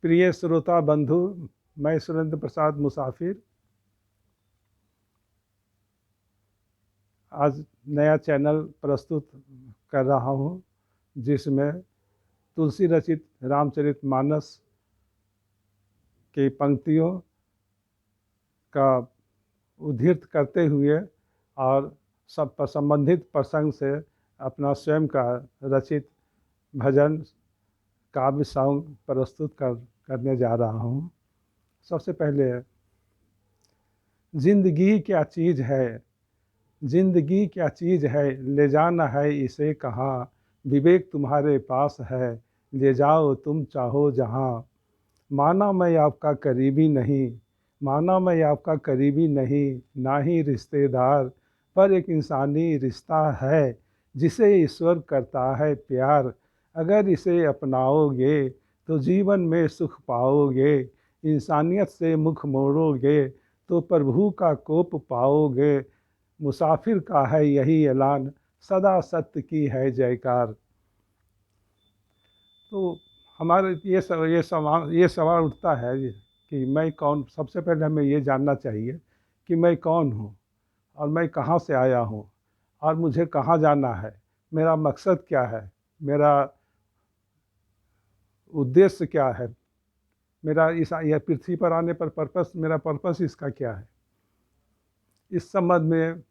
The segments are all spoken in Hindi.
प्रिय श्रोता बंधु, मैं सुरेंद्र प्रसाद मुसाफिर आज नया चैनल प्रस्तुत कर रहा हूँ, जिसमें तुलसी रचित रामचरितमानस की पंक्तियों का उद्धृत करते हुए और सब संबंधित प्रसंग से अपना स्वयं का रचित भजन काव्य सॉन्ग प्रस्तुत करने जा रहा हूँ। सबसे पहले, जिंदगी क्या चीज़ है, जिंदगी क्या चीज़ है, ले जाना है इसे कहाँ, विवेक तुम्हारे पास है, ले जाओ तुम चाहो जहाँ। माना मैं आपका करीबी नहीं, माना मैं आपका करीबी नहीं, ना ही रिश्तेदार, पर एक इंसानी रिश्ता है जिसे ईश्वर करता है प्यार। अगर इसे अपनाओगे तो जीवन में सुख पाओगे, इंसानियत से मुख मोड़ोगे तो प्रभु का कोप पाओगे। मुसाफिर का है यही ऐलान, सदा सत्य की है जयकार। तो हमारे ये सवाल उठता है कि मैं कौन। सबसे पहले हमें ये जानना चाहिए कि मैं कौन हूँ और मैं कहाँ से आया हूँ और मुझे कहाँ जाना है, मेरा मकसद क्या है, मेरा उद्देश्य क्या है, मेरा यह पृथ्वी पर आने पर पर्पस, मेरा पर्पस इसका क्या है। इस संबंध में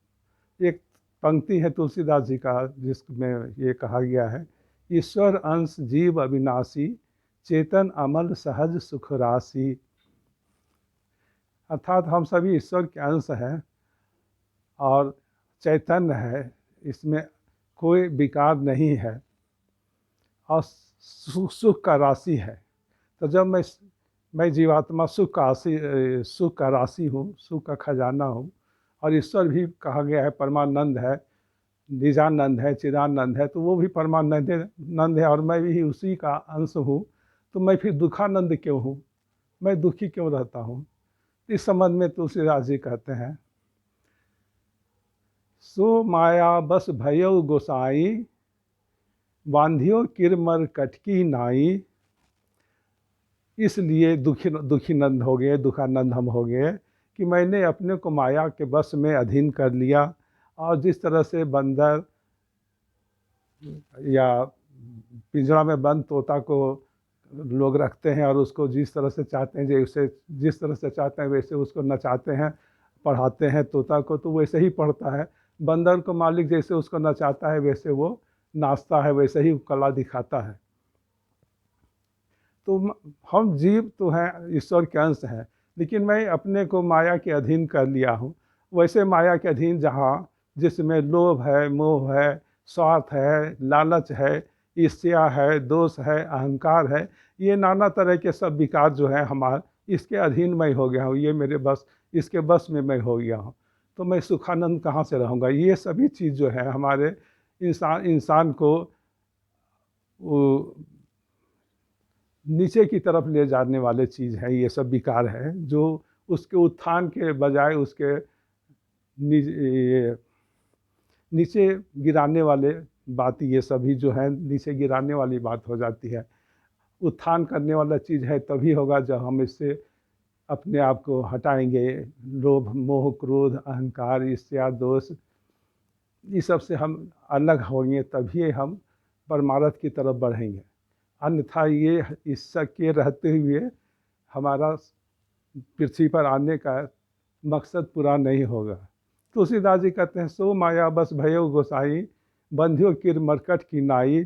एक पंक्ति है तुलसीदास जी का, जिसमें ये कहा गया है, ईश्वर अंश जीव अविनाशी, चेतन अमल सहज सुख राशि। अर्थात हम सभी ईश्वर के अंश हैं और चैतन्य है, इसमें कोई विकार नहीं है और सुख का राशि है। तो जब मैं जीवात्मा सुख का राशि हूँ, सुख का खजाना हूँ, और ईश्वर भी कहा गया है परमानंद है, निजानंद है, चिदानंद है, तो वो भी परमानंद है और मैं भी उसी का अंश हूँ। तो मैं फिर दुखानंद क्यों हूँ, मैं दुखी क्यों रहता हूँ। इस संबंध में तुलसीदास जी कहते हैं, सो माया बस भयो गोसाई, बांधियो किरमर कटकी नाई। इसलिए दुखी नंद हो गए, दुखानंद हम हो गए कि मैंने अपने को माया के बस में अधीन कर लिया। और जिस तरह से बंदर या पिंजरा में बंद तोता को लोग रखते हैं और उसको जिस तरह से चाहते हैं, जिस तरह से चाहते हैं वैसे उसको नचाते हैं, पढ़ाते हैं तोता को, तो वैसे ही पढ़ता है। बंदर को मालिक जैसे उसको नचाता है वैसे वो नाचता है, वैसे ही कला दिखाता है। तो हम जीव तो हैं, ईश्वर के अंश हैं, लेकिन मैं अपने को माया के अधीन कर लिया हूँ। वैसे माया के अधीन जहाँ जिसमें लोभ है, मोह है, स्वार्थ है, लालच है, ईर्ष्या है, दोष है, अहंकार है, ये नाना तरह के सब विकार जो है हमारे, इसके अधीन मैं हो गया हूँ। ये मेरे बस, इसके बस में मैं हो गया हूँ। तो मैं सुखानंद कहाँ से रहूँगा। ये सभी चीज़ जो है हमारे इंसान को वो नीचे की तरफ ले जाने वाले चीज़ है। ये सब विकार है जो उसके उत्थान के बजाय उसके नीचे गिराने वाले बात, ये सभी जो है नीचे गिराने वाली बात हो जाती है। उत्थान करने वाला चीज़ है तभी होगा जब हम इससे अपने आप को हटाएंगे। लोभ मोह क्रोध अहंकार ईर्ष्या दोष, इस सब से हम अलग होंगे, तभी हम परमार्थ की तरफ बढ़ेंगे। अन्यथा ये इस के रहते हुए हमारा पृथ्वी पर आने का मकसद पूरा नहीं होगा। तुलसीदास जी कहते हैं, सो माया बस भयो गोसाई, बंधियो किर मरकट की नाई।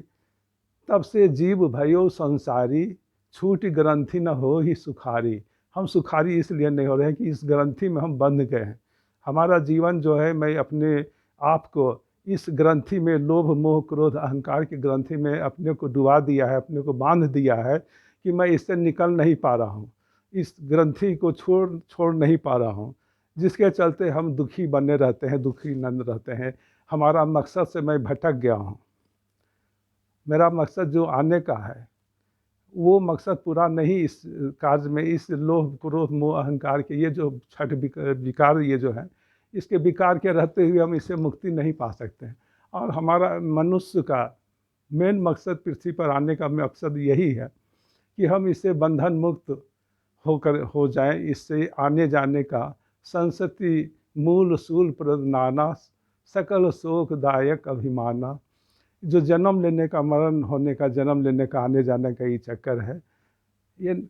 तब से जीव भयो संसारी, छूट ग्रंथि न हो ही सुखारी। हम सुखारी इसलिए नहीं हो रहे हैं कि इस ग्रंथि में हम बंध गए हैं। हमारा जीवन जो है, मैं अपने आप को इस ग्रंथि में, लोभ मोह क्रोध अहंकार की ग्रंथि में अपने को डुबा दिया है, अपने को बांध दिया है कि मैं इससे निकल नहीं पा रहा हूँ, इस ग्रंथि को छोड़ नहीं पा रहा हूँ, जिसके चलते हम दुखी बने रहते हैं, दुखी नंद रहते हैं। हमारा मकसद से मैं भटक गया हूँ। मेरा मकसद जो आने का है वो मकसद पूरा नहीं इस कार्य में, इस लोभ क्रोध मोह अहंकार के ये जो छठ विकार ये जो है, इसके विकार के रहते हुए हम इससे मुक्ति नहीं पा सकते हैं। और हमारा मनुष्य का मेन मकसद, पृथ्वी पर आने का मकसद यही है कि हम इससे बंधन मुक्त हो जाए। इससे आने जाने का संसति मूल सूल प्रद नाना, सकल शोकदायक अभिमाना। जो जन्म लेने का, मरण होने का, जन्म लेने का, आने जाने का ये चक्कर है, ये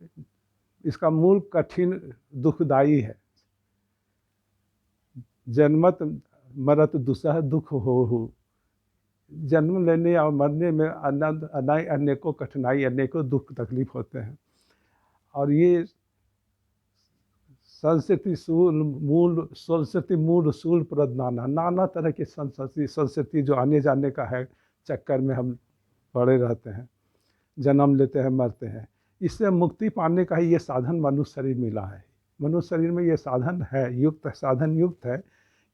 इसका मूल कठिन दुखदाई है। जन्मत मरत दुसह दुख हो। जन्म लेने और मरने में अनेकों कठिनाई, अनेकों दुख तकलीफ होते हैं। और ये संस्कृति मूल सूल प्रद नाना, नाना तरह की संस्कृति जो आने जाने का है चक्कर में हम पड़े रहते हैं, जन्म लेते हैं, मरते हैं। इससे मुक्ति पाने का ही ये साधन मनुष्य शरीर मिला है। मनुष्य शरीर में ये साधन है, साधन युक्त है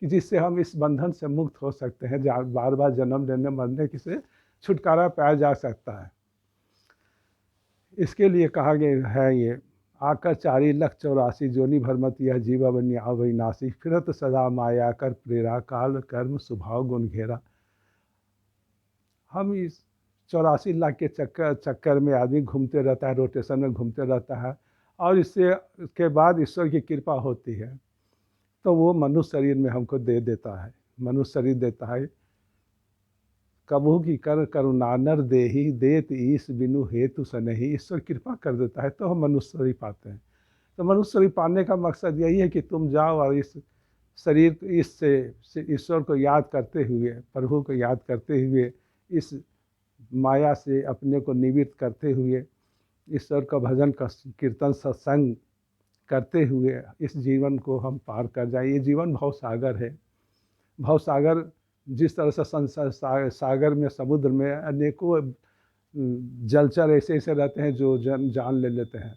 कि जिससे हम इस बंधन से मुक्त हो सकते हैं, जहाँ बार बार जन्म लेने मरने की से छुटकारा पाया जा सकता है। इसके लिए कहा गया है ये, आकर 4,84,00,000 जोनि भरमत यह जीवा बनी अविनाशी, फिरत सदा माया कर प्रेरा, काल कर्म स्वभाव गुण घेरा। हम इस 84 लाख के चक्कर में आदमी घूमते रहता है, रोटेशन में घूमते रहता है, और इसके बाद ईश्वर की कृपा होती है तो वो मनुष्य शरीर में हमको दे देता है, मनुष्य शरीर देता है। कबहू की कर करुणा नर देही, देत ईश बिनु हेतु सनहि। ईश्वर कृपा कर देता है तो हम मनुष्य शरीर पाते हैं। तो मनुष्य शरीर पाने का मकसद यही है कि तुम जाओ और इस शरीर, इससे ईश्वर को याद करते हुए, प्रभु को याद करते हुए, इस माया से अपने को निवृत्त करते हुए, ईश्वर का भजन कीर्तन सत्संग करते हुए इस जीवन को हम पार कर जाए। ये जीवन भवसागर है। भवसागर जिस तरह से संसार सागर में, समुद्र में अनेकों जलचर ऐसे ऐसे रहते हैं जो जान ले लेते हैं,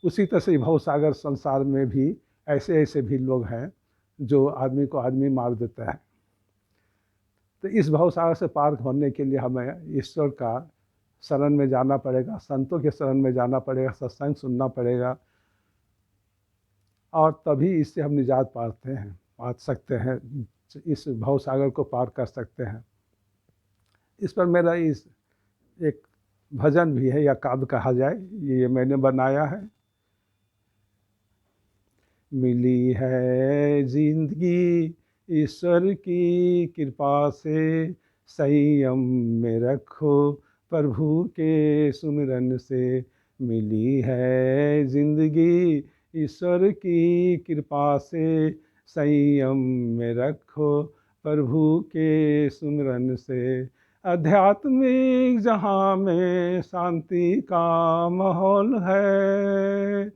उसी तरह से भवसागर संसार में भी ऐसे ऐसे भी लोग हैं जो आदमी को आदमी मार देता है। तो इस भवसागर से पार होने के लिए हमें ईश्वर का शरण में जाना पड़ेगा, संतों के शरण में जाना पड़ेगा, सत्संग सुनना पड़ेगा, और तभी इससे हम निजात पा सकते हैं, इस भवसागर को पार कर सकते हैं। इस पर मेरा इस एक भजन भी है, या काव्य कहा जाए, ये मैंने बनाया है। मिली है जिंदगी ईश्वर की कृपा से, संयम में रखो प्रभु के सुमिरन से। मिली है जिंदगी ईश्वर की कृपा से, संयम में रखो प्रभु के सुमिरन से। आध्यात्मिक जहाँ में शांति का माहौल है,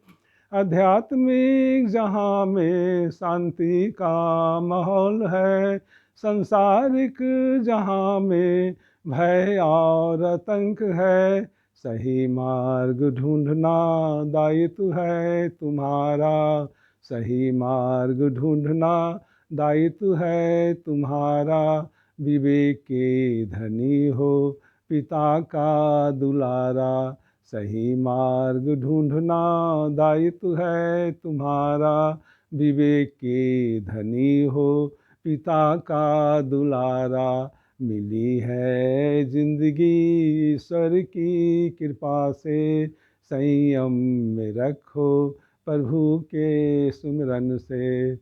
आध्यात्मिक जहाँ में शांति का माहौल है, संसारिक जहाँ में भय और आतंक है। सही मार्ग ढूंढना दायित्व है तुम्हारा, सही मार्ग ढूंढना दायित्व है तुम्हारा। विवेक के धनी हो पिता का दुलारा, सही मार्ग ढूंढना दायित्व है तुम्हारा। विवेक के धनी हो पिता का दुलारा। मिली है जिंदगी ईश्वर की कृपा से, संयम में रखो प्रभु के सुमिरन से।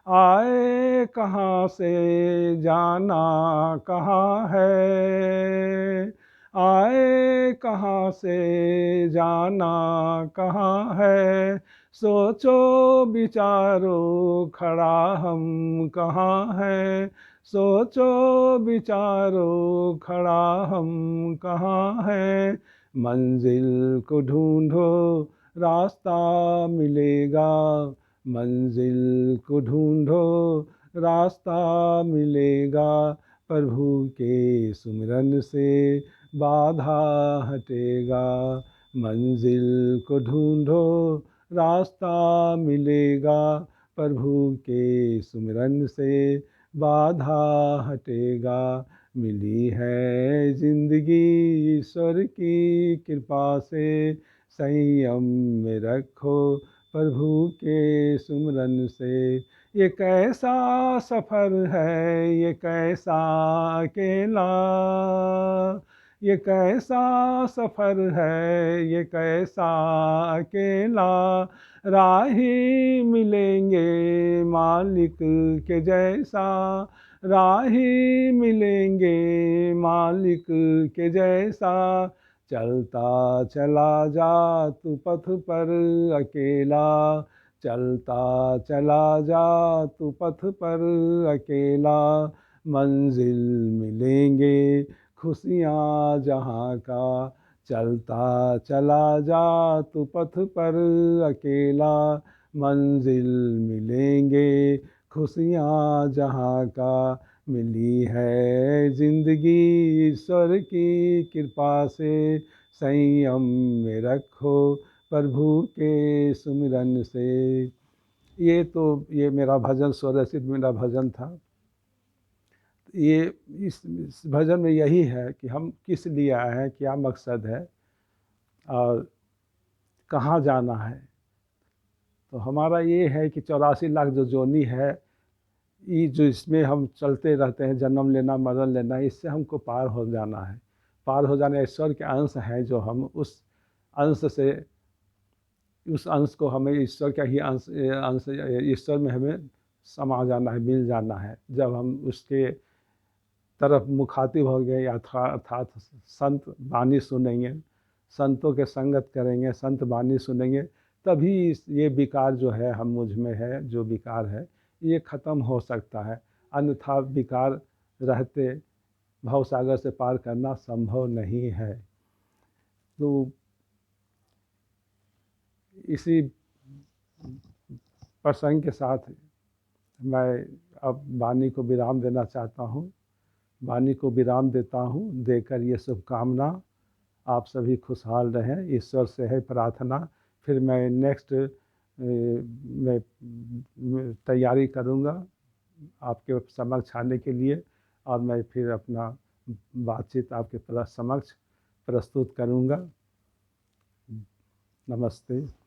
आए कहाँ से जाना कहाँ है, आए कहाँ से जाना कहाँ है। सोचो विचारो खड़ा हम कहाँ है, सोचो विचारो खड़ा हम कहाँ है। मंजिल को ढूंढो रास्ता मिलेगा, मंजिल को ढूंढो रास्ता मिलेगा। प्रभु के सुमिरन से बाधा हटेगा, मंजिल को ढूंढो रास्ता मिलेगा। प्रभु के सुमिरन से बाधा हटेगा। मिली है जिंदगी ईश्वर की कृपा से, संयम में रखो प्रभु के सुमिरन से। ये कैसा सफ़र है, ये कैसा अकेला, ये कैसा सफ़र है, ये कैसा अकेला, राही मिलेंगे मालिक के जैसा, राही मिलेंगे मालिक के जैसा। चलता चला जा तू पथ पर अकेला, चलता चला जा तू पथ पर अकेला, मंजिल मिलेंगे खुशियाँ जहाँ का। चलता चला जा तू पथ पर अकेला, मंजिल मिलेंगे खुशियाँ जहाँ का। मिली है ज़िंदगी ईश्वर की कृपा से, संयम में रखो प्रभु के सुमिरन से। ये मेरा भजन स्वरचित मेरा भजन था। ये इस भजन में यही है कि हम किस लिए आए हैं, क्या मकसद है और कहाँ जाना है। तो हमारा ये है कि 84 लाख जो जोनी है, ये जो इसमें हम चलते रहते हैं, जन्म लेना मरण लेना, इससे हमको पार हो जाना है। पार हो जाना ईश्वर के अंश हैं, जो हम उस अंश से, उस अंश को हमें ईश्वर का ही अंश अंश ईश्वर में हमें समा जाना है, मिल जाना है। जब हम उसके तरफ मुखातिब हो गए, अर्थात संत वाणी सुनेंगे, संतों के संगत करेंगे, संत वाणी सुनेंगे, तभी ये विकार जो है हम मुझ में है, जो विकार है ये ख़त्म हो सकता है। अन्यथा विकार रहते भवसागर से पार करना संभव नहीं है। तो इसी प्रसंग के साथ मैं अब वाणी को विराम देना चाहता हूँ। वाणी को विराम देता हूँ, देकर ये शुभकामना, आप सभी खुशहाल रहें, ईश्वर से है प्रार्थना। फिर मैं नेक्स्ट में तैयारी करूँगा आपके समक्ष आने के लिए, और मैं फिर अपना बातचीत आपके समक्ष प्रस्तुत करूँगा। नमस्ते।